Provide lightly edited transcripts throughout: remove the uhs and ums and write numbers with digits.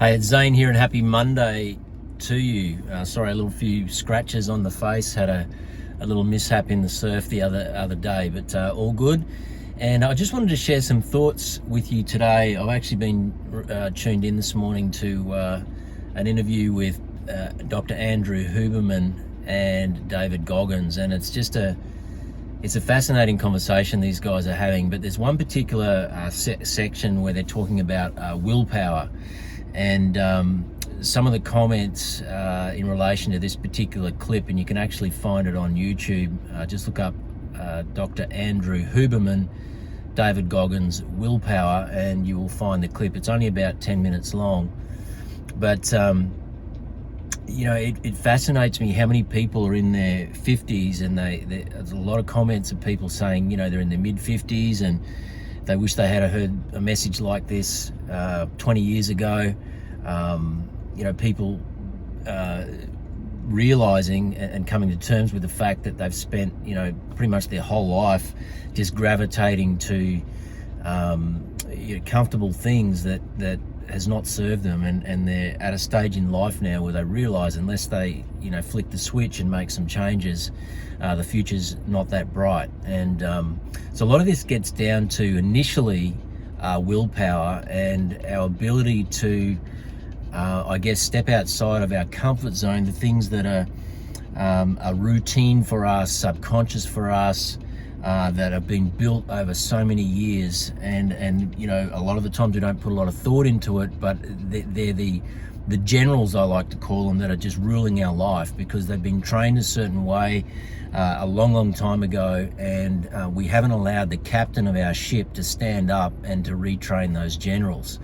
Hey, it's Zane here, and happy Monday to you. Sorry, a little few scratches on the face. Had a little mishap in the surf the other day, but all good. And I just wanted to share some thoughts with you today. I've actually been tuned in this morning to an interview with Dr. Andrew Huberman and David Goggins, and it's a fascinating conversation these guys are having. But there's one particular section where they're talking about willpower. And some of the comments in relation to this particular clip, and you can actually find it on YouTube. Just look up Dr. Andrew Huberman, David Goggins, Willpower, and you will find the clip. It's only about 10 minutes long. But, it fascinates me how many people are in their 50s, and there's a lot of comments of people saying, they're in their mid-50s and they wish they had heard a message like this 20 years ago. People realizing and coming to terms with the fact that they've spent, pretty much their whole life just gravitating to comfortable things that has not served them, and they're at a stage in life now where they realize unless they, flick the switch and make some changes, the future's not that bright. And so a lot of this gets down to initially willpower and our ability to step outside of our comfort zone, the things that are routine for us, subconscious for us, that have been built over so many years. And a lot of the times we don't put a lot of thought into it, but they're the generals, I like to call them, that are just ruling our life because they've been trained a certain way a long time ago, and we haven't allowed the captain of our ship to stand up and to retrain those generals.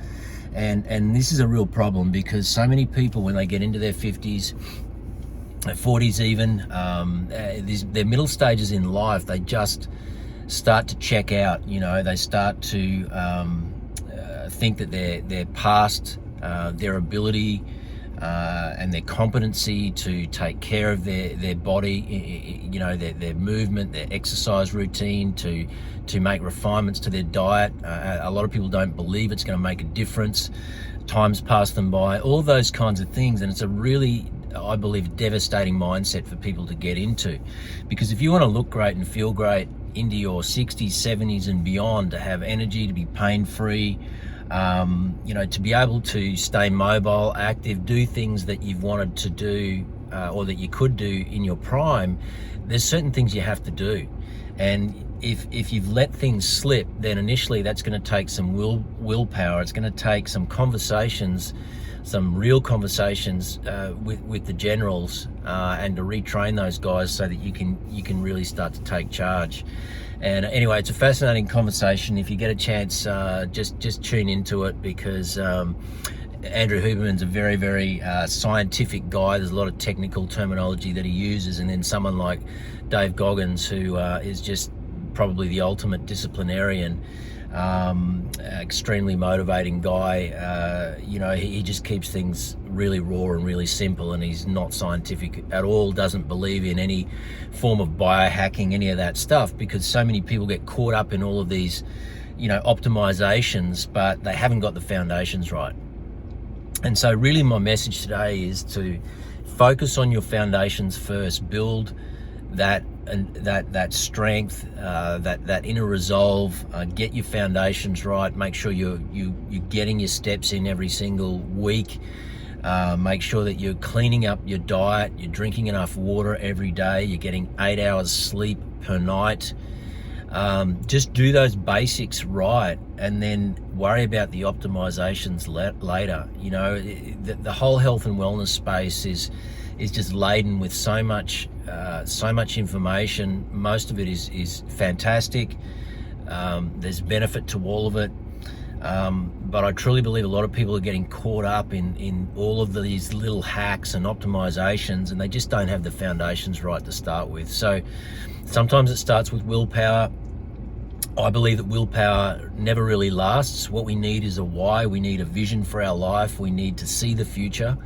And this is a real problem because so many people, when they get into their 50s, their 40s even, their middle stages in life, they just start to check out. They start to think that they're past their ability and their competency to take care of their body, their movement, their exercise routine, to make refinements to their diet. A lot of people don't believe it's going to make a difference. Time's passed them by, all those kinds of things. And it's a really, I believe, devastating mindset for people to get into. Because if you want to look great and feel great into your 60s, 70s and beyond, to have energy, to be pain-free, to be able to stay mobile, active, do things that you've wanted to do or that you could do in your prime, there's certain things you have to do. And if you've let things slip, then initially that's going to take some willpower. It's going to take some conversations, some real conversations with the generals, and to retrain those guys so that you can really start to take charge. And anyway, it's a fascinating conversation. If you get a chance, just tune into it, because Andrew Huberman's a very, very scientific guy. There's a lot of technical terminology that he uses, and then someone like Dave Goggins, who is just probably the ultimate disciplinarian, extremely motivating guy. He just keeps things really raw and really simple, and he's not scientific at all, doesn't believe in any form of biohacking, any of that stuff, because so many people get caught up in all of these, optimizations, but they haven't got the foundations right. And so really my message today is to focus on your foundations first, build that strength, that inner resolve, get your foundations right, make sure you're getting your steps in every single week, make sure that you're cleaning up your diet, you're drinking enough water every day, you're getting 8 hours sleep per night. Just do those basics right, and then worry about the optimizations later. The whole health and wellness space is just laden with so much information. Most of it is fantastic. There's benefit to all of it. But I truly believe a lot of people are getting caught up in all of these little hacks and optimizations, and they just don't have the foundations right to start with. So sometimes it starts with willpower. I believe that willpower never really lasts. What we need is a why. We need a vision for our life. We need to see the future.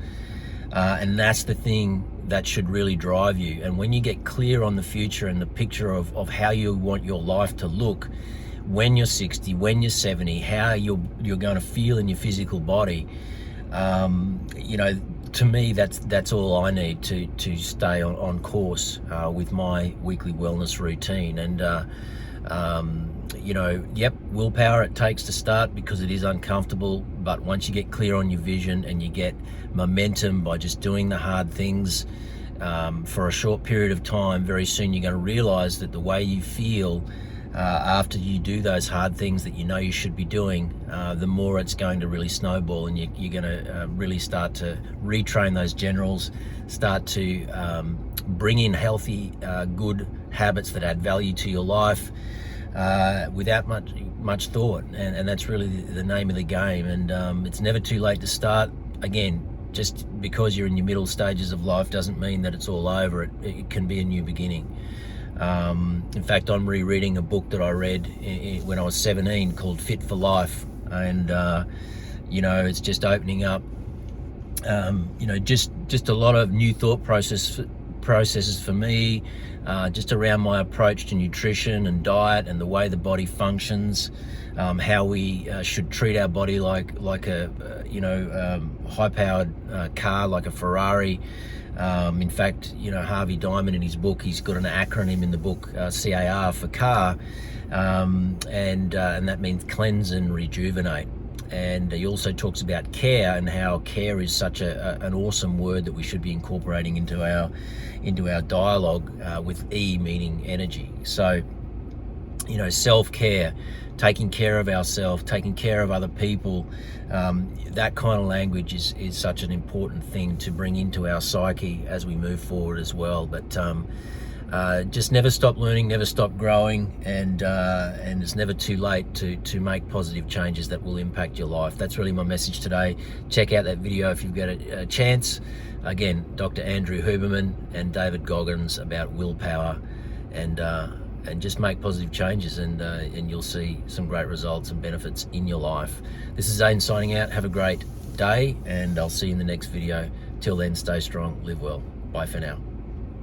And that's the thing that should really drive you. And when you get clear on the future and the picture of how you want your life to look, when you're 60, when you're 70, how you're going to feel in your physical body, You know, to me, that's all I need to stay on course with my weekly wellness routine. And you know, yep, willpower it takes to start because it is uncomfortable. But once you get clear on your vision and you get momentum by just doing the hard things for a short period of time, very soon you're going to realize that the way you feel after you do those hard things that you know you should be doing, the more it's going to really snowball, and you're going to really start to retrain those generals, start to bring in healthy, good habits that add value to your life without much thought, and that's really the name of the game. And it's never too late to start. Again, just because you're in your middle stages of life doesn't mean that it's all over. It can be a new beginning. In fact, I'm rereading a book that I read when I was 17 called Fit for Life, and you know, it's just opening up you know, just a lot of new thought processes for me, just around my approach to nutrition and diet and the way the body functions, how we should treat our body like a you know, high-powered car, like a Ferrari. In fact, you know, Harvey Diamond in his book, he's got an acronym in the book, CAR for car, and that means cleanse and rejuvenate. And he also talks about care and how care is such an awesome word that we should be incorporating into our dialogue, with E meaning energy. So, you know, self-care, taking care of ourselves, taking care of other people, that kind of language is such an important thing to bring into our psyche as we move forward as well. But just never stop learning, never stop growing, and it's never too late to make positive changes that will impact your life. That's really my message today. Check out that video if you've got a chance. Again, Dr. Andrew Huberman and David Goggins about willpower, and just make positive changes, and you'll see some great results and benefits in your life. This is Zane signing out. Have a great day, and I'll see you in the next video. Till then, stay strong, live well. Bye for now.